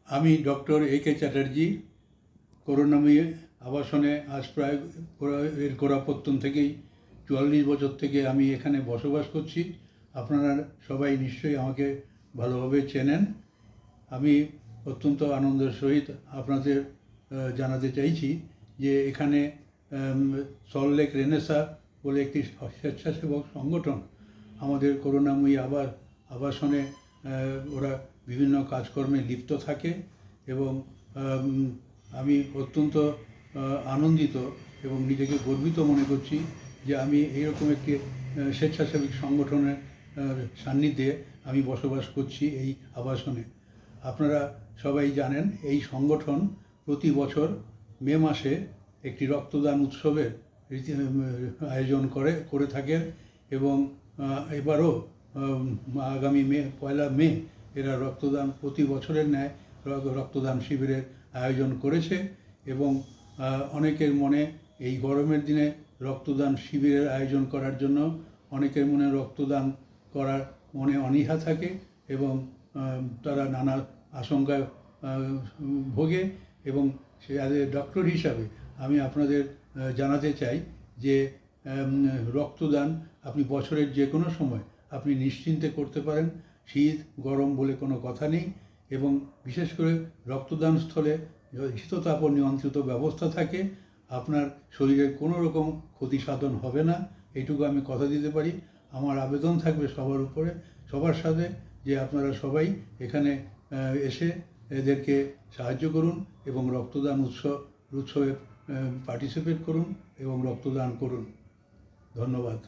আমি doctor A.K. Chatterjee করুণাময়ী আবাসনে আজ প্রায় এর গোড়াপত্তন থেকেই 44 বছর থেকে আমি এখানে বসবাস করছি। আপনারা সবাই নিশ্চয়ই আমাকে ভালোভাবে চেনেন। আমি অত্যন্ত আনন্দের সহিত আপনাদের জানাতে চাইছি যে এখানে সল্টলেক রেনেসা বলে একটি স্বেচ্ছাসেবক সংগঠন আমাদের করুণাময়ী আবাসনে ওরা বিভিন্ন কাজকর্মে লিপ্ত থাকে এবং আমি অত্যন্ত আনন্দিত এবং নিজেকে গর্বিত মনে করছি যে আমি এইরকম একটি স্বেচ্ছাসেবী সংগঠনের সান্নিধ্যে আমি বসবাস করছি এই আবাসনে। আপনারা সবাই জানেন এই সংগঠন প্রতি বছর মে মাসে একটি রক্তদান উৎসবের আয়োজন করে থাকেন এবং এবারও আগামী পয়লা মে এরা রক্তদান প্রতি বছরের ন্যায় রক্তদান শিবিরের আয়োজন করেছে এবং অনেকের মনে এই গরমের দিনে রক্তদান শিবিরের আয়োজন করার জন্য অনেকের মনে রক্তদান করার মনে অনীহা থাকে এবং তারা নানা আশঙ্কায় ভোগে এবং সে ডক্টর হিসাবে আমি আপনাদের জানাতে চাই যে রক্তদান আপনি বছরের যে কোনো সময় আপনি নিশ্চিন্তে করতে পারেন। শীত গরম বলে কোনো কথা নেই এবং বিশেষ করে রক্তদান স্থলে শীততাপ নিয়ন্ত্রিত ব্যবস্থা থাকে। আপনার শরীরের কোনো রকম ক্ষতি সাধন হবে না, এইটুকু আমি কথা দিতে পারি। আমার আবেদন থাকবে সবার সাথে যে আপনারা সবাই এখানে এসে এদেরকে সাহায্য করুন এবং রক্তদান উৎসবে পার্টিসিপেট করুন এবং রক্তদান করুন। ধন্যবাদ।